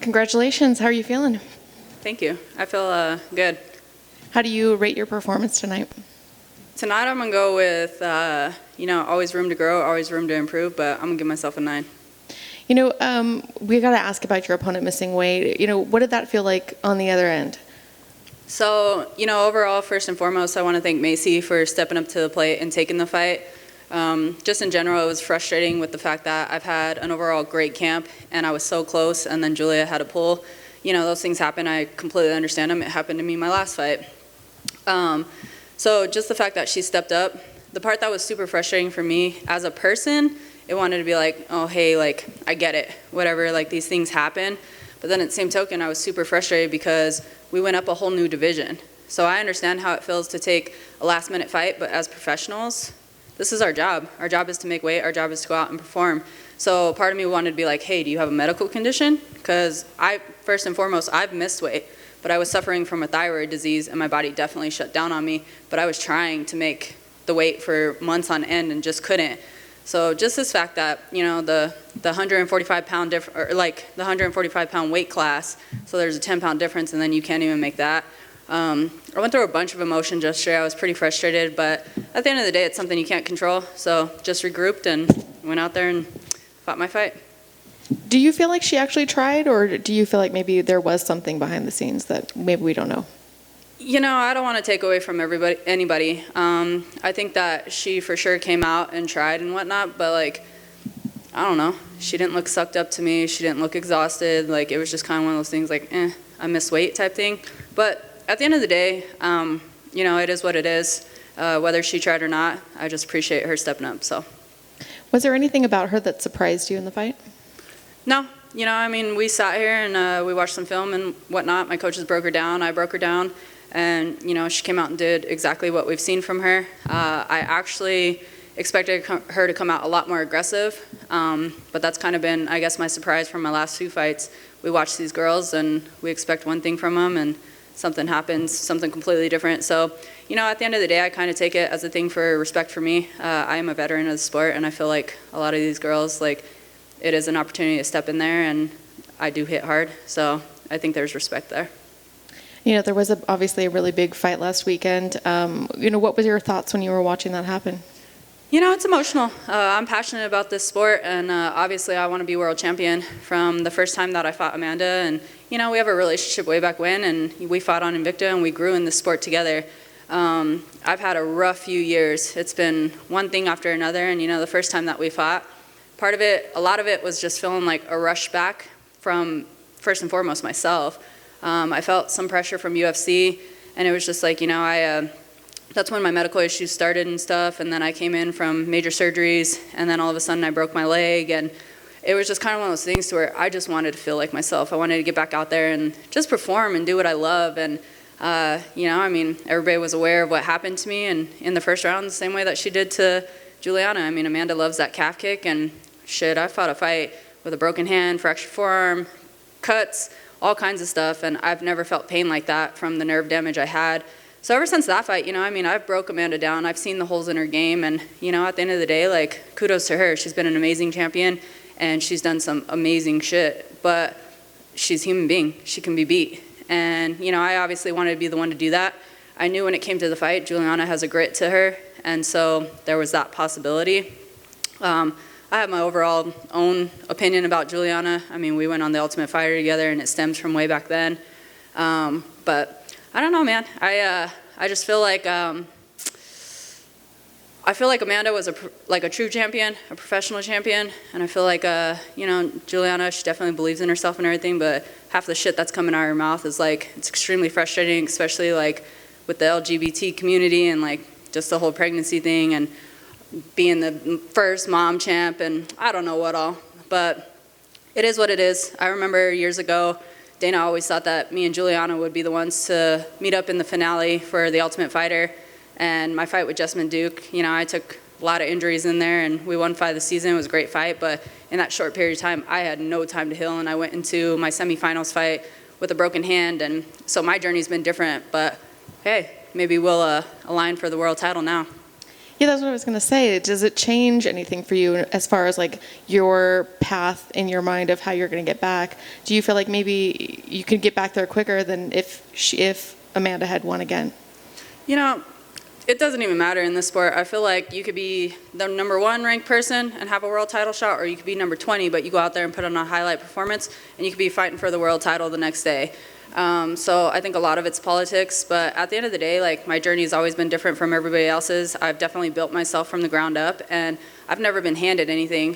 Congratulations. How are you feeling? Thank you. I feel good. How do you rate your performance tonight? Tonight I'm going to go with, always room to grow, always room to improve, but I'm going to give myself a 9. We got to ask about your opponent missing weight. What did that feel like on the other end? So, overall, first and foremost, I want to thank Macy for stepping up to the plate and taking the fight. Just in general, it was frustrating with the fact that I've had an overall great camp, and I was so close, and then Julia had a pull. Those things happen. I completely understand them. It happened to me in my last fight. So just the fact that she stepped up, the part that was super frustrating for me as a person, it wanted to be like, oh, hey, like, I get it, whatever, like, these things happen. But then at the same token, I was super frustrated because we went up a whole new division. So I understand how it feels to take a last-minute fight, but as professionals, this is our job. Our job is to make weight. Our job is to go out and perform. So part of me wanted to be like, hey, do you have a medical condition? Because first and foremost, I've missed weight, but I was suffering from a thyroid disease, and my body definitely shut down on me. But I was trying to make the weight for months on end and just couldn't. So just this fact that, the 145-pound the 145-pound weight class, so there's a 10-pound difference, and then you can't even make that. I went through a bunch of emotions yesterday. I was pretty frustrated, but at the end of the day, it's something you can't control. So just regrouped and went out there and fought my fight. Do you feel like she actually tried, or do you feel like maybe there was something behind the scenes that maybe we don't know? I don't want to take away from anybody. I think that she for sure came out and tried and whatnot, but I don't know. She didn't look sucked up to me. She didn't look exhausted. It was just kind of one of those things I miss weight type thing. But at the end of the day, it is what it is. Whether she tried or not, I just appreciate her stepping up. So, was there anything about her that surprised you in the fight? No. We sat here and we watched some film and whatnot. My coaches broke her down. I broke her down. And, she came out and did exactly what we've seen from her. I actually expected her to come out a lot more aggressive. But that's kind of been, I guess, my surprise from my last 2 fights. We watch these girls and we expect one thing from them, and something happens, something completely different. So, at the end of the day, I kind of take it as a thing for respect for me. I am a veteran of the sport, and I feel like a lot of these girls, it is an opportunity to step in there, and I do hit hard. So I think there's respect there. There was obviously a really big fight last weekend. What was your thoughts when you were watching that happen? It's emotional. I'm passionate about this sport, and obviously I want to be world champion from the first time that I fought Amanda. And, we have a relationship way back when, and we fought on Invicta, and we grew in this sport together. I've had a rough few years. It's been one thing after another, and, the first time that we fought, a lot of it was just feeling like a rush back from, first and foremost, myself. I felt some pressure from UFC, and it was just that's when my medical issues started and stuff, and then I came in from major surgeries, and then all of a sudden I broke my leg, and it was just kind of one of those things to where I just wanted to feel like myself. I wanted to get back out there and just perform and do what I love, and everybody was aware of what happened to me, and in the first round, the same way that she did to Juliana. Amanda loves that calf kick, and shit, I fought a fight with a broken hand, fractured forearm, cuts, all kinds of stuff, and I've never felt pain like that from the nerve damage I had. So ever since that fight, I've broke Amanda down. I've seen the holes in her game, and, at the end of the day, kudos to her. She's been an amazing champion, and she's done some amazing shit, but she's a human being. She can be beat, and, I obviously wanted to be the one to do that. I knew when it came to the fight, Juliana has a grit to her, and so there was that possibility. I have my overall own opinion about Juliana. We went on The Ultimate Fighter together, and it stems from way back then. But I don't know, man. I just feel like Amanda was a true champion, a professional champion, and I feel like Juliana, she definitely believes in herself and everything, but half the shit that's coming out of her mouth is it's extremely frustrating, especially with the LGBT community and just the whole pregnancy thing and being the first mom champ and I don't know what all, but it is what it is. I remember years ago, Dana always thought that me and Juliana would be the ones to meet up in the finale for The Ultimate Fighter, and my fight with Jessamine Duke, I took a lot of injuries in there, and we won fight of the season. It was a great fight, but in that short period of time, I had no time to heal, and I went into my semifinals fight with a broken hand, and so my journey's been different, but hey, maybe we'll align for the world title now. Yeah, that's what I was going to say. Does it change anything for you as far as like your path in your mind of how you're going to get back? Do you feel like maybe you could get back there quicker than if Amanda had won again? You know, it doesn't even matter in this sport. I feel like you could be the #1 ranked person and have a world title shot, or you could be number 20, but you go out there and put on a highlight performance, and you could be fighting for the world title the next day. So I think a lot of it's politics, but at the end of the day, like, my journey has always been different from everybody else's. I've definitely built myself from the ground up, and I've never been handed anything.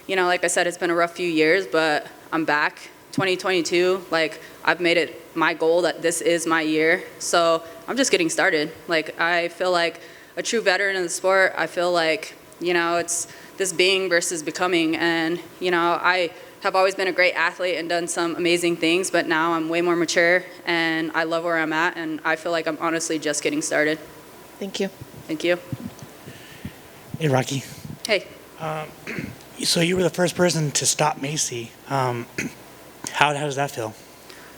You know, like I said, it's been a rough few years, but I'm back. 2022, like, I've made it my goal that this is my year. So I'm just getting started. Like, I feel like a true veteran in the sport. I feel like, you know, it's this being versus becoming. And, you know, I have always been a great athlete and done some amazing things, but now I'm way more mature and I love where I'm at, and I feel like I'm honestly just getting started. Thank you. Thank you. Hey, Rocky. Hey. So you were the first person to stop Macy. How does that feel?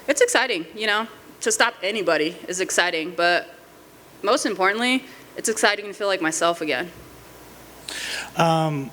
It's exciting, you know. To stop anybody is exciting, but most importantly, it's exciting to feel like myself again. The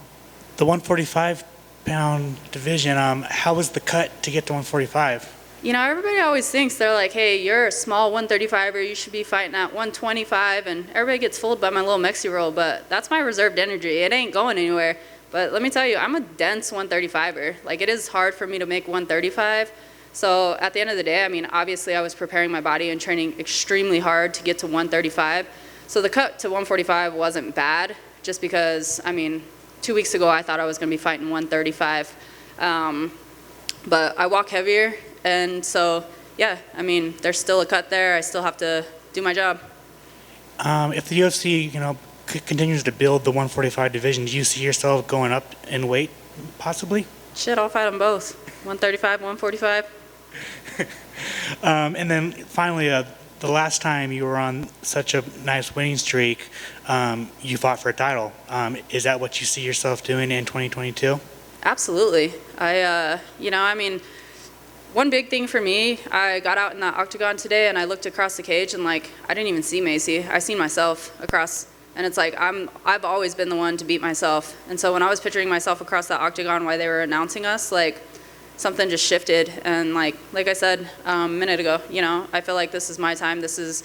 145-pound division, how was the cut to get to 145? You know, everybody always thinks, they're like, hey, you're a small 135er, you should be fighting at 125, and everybody gets fooled by my little Mexi roll, but that's my reserved energy. It ain't going anywhere. But let me tell you, I'm a dense 135er. Like, it is hard for me to make 135. So at the end of the day, I mean, obviously I was preparing my body and training extremely hard to get to 135. So the cut to 145 wasn't bad, just because, I mean, 2 weeks ago I thought I was going to be fighting 135. But I walk heavier, and so, yeah, I mean, there's still a cut there. I still have to do my job. If the UFC, you know, continues to build the 145 division, do you see yourself going up in weight, possibly? Shit, I'll fight them both. 135, 145. And then finally, the last time you were on such a nice winning streak, you fought for a title. Is that what you see yourself doing in 2022? Absolutely. You know, I mean, one big thing for me, I got out in that octagon today and I looked across the cage and, like, I didn't even see Macy. I seen myself across. And it's like, I've always been the one to beat myself. And so when I was picturing myself across that octagon while they were announcing us, like, something just shifted. And like I said a minute ago, you know, I feel like this is my time. This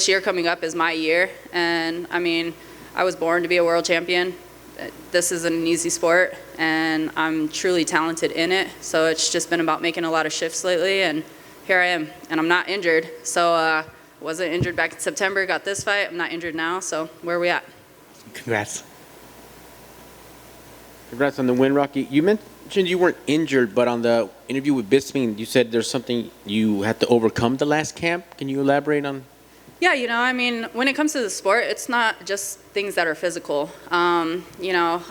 year coming up is my year. And I mean, I was born to be a world champion. This isn't an easy sport, and I'm truly talented in it. So it's just been about making a lot of shifts lately, and here I am. And I'm not injured. So, wasn't injured back in September, got this fight. I'm not injured now, so where are we at? Congrats. Congrats on the win, Rocky. You mentioned you weren't injured, but on the interview with Bisping, you said there's something you had to overcome the last camp. Can you elaborate on? Yeah, you know, I mean, when it comes to the sport, it's not just things that are physical. You know,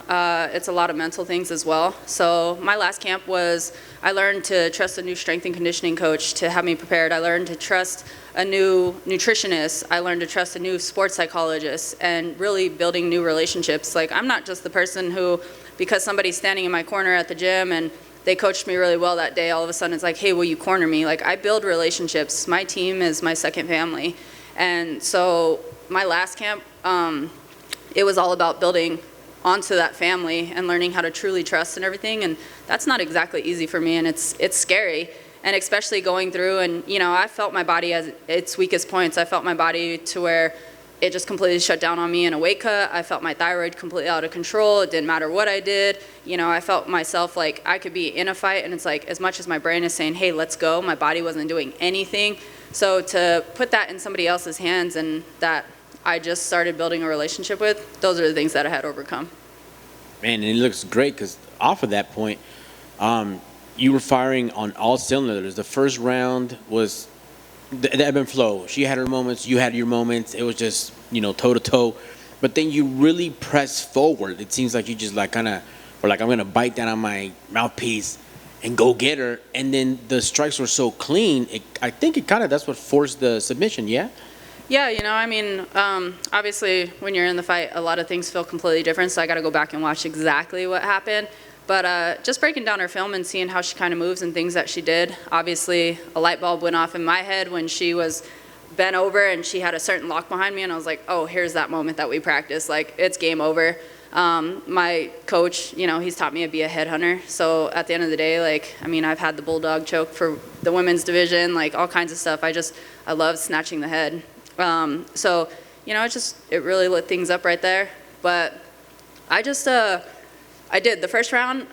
it's a lot of mental things as well. So my last camp was, I learned to trust a new strength and conditioning coach to have me prepared. I learned to trust a new nutritionist. I learned to trust a new sports psychologist, and really building new relationships. Like, I'm not just the person who, because somebody's standing in my corner at the gym and they coached me really well that day, all of a sudden it's like, hey, will you corner me? Like, I build relationships. My team is my second family. And so my last camp, it was all about building onto that family and learning how to truly trust and everything. And that's not exactly easy for me, and it's scary. And especially going through, and you know, I felt my body at its weakest points. I felt my body to where it just completely shut down on me in a weight cut. I felt my thyroid completely out of control. It didn't matter what I did. You know, I felt myself like I could be in a fight, and it's like, as much as my brain is saying, hey, let's go, my body wasn't doing anything. So to put that in somebody else's hands, and that I just started building a relationship with, those are the things that I had to overcome. Man, and it looks great, because off of that point, you were firing on all cylinders. The first round was the ebb and flow. She had her moments, you had your moments. It was just, you know, toe to toe. But then you really pressed forward. It seems like you just like kind of were like, I'm going to bite down on my mouthpiece and go get her. And then the strikes were so clean. I think it kind of, that's what forced the submission, yeah? Yeah, you know, I mean, obviously when you're in the fight, a lot of things feel completely different. So I got to go back and watch exactly what happened. But just breaking down her film and seeing how she kind of moves and things that she did, obviously a light bulb went off in my head when she was bent over and she had a certain lock behind me, and I was like, oh, here's that moment that we practiced. Like, it's game over. My coach, he's taught me to be a headhunter. So at the end of the day, like, I mean, I've had the bulldog choke for the women's division, like all kinds of stuff. I love snatching the head. So, it really lit things up right there. But I did the first round.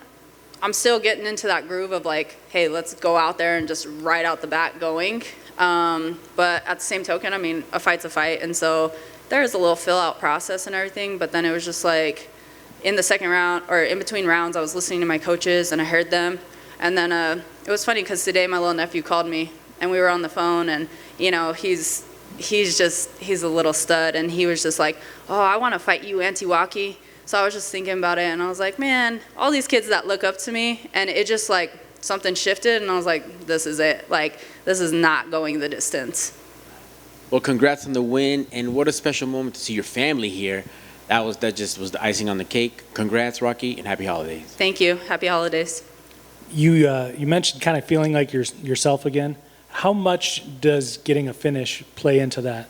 I'm still getting into that groove of like, hey, let's go out there and just right out the bat going. But at the same token, I mean, a fight's a fight. And so there's a little fill out process and everything. But then it was just like in the second round or in between rounds, I was listening to my coaches and I heard them. And then it was funny because today my little nephew called me and we were on the phone, and he's a little stud, and he was just like, oh, I want to fight you, Antiwaki. So I was just thinking about it, and I was like, man, all these kids that look up to me, and it just like something shifted, and I was like, this is it. Like, this is not going the distance. Well, congrats on the win, and what a special moment to see your family here. That just was the icing on the cake. Congrats, Rocky, and happy holidays. Thank you. Happy holidays. You mentioned kind of feeling like yourself again. How much does getting a finish play into that?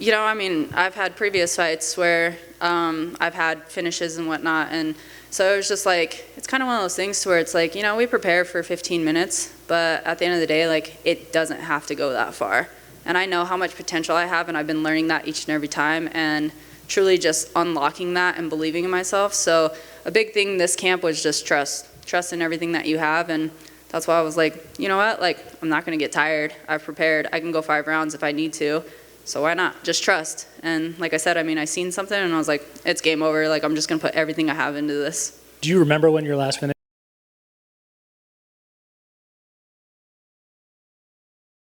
I mean, I've had previous fights where I've had finishes and whatnot, and so it was just like, it's kind of one of those things where it's like, we prepare for 15 minutes, but at the end of the day, like, it doesn't have to go that far. And I know how much potential I have, and I've been learning that each and every time, and truly just unlocking that and believing in myself. So a big thing this camp was just trust in everything that you have, and that's why I was like, you know what, like, I'm not going to get tired. I've prepared. I can go 5 rounds if I need to. So why not? Just trust. And like I said, I mean, I seen something and I was like, it's game over. Like, I'm just going to put everything I have into this. Do you remember when your last finish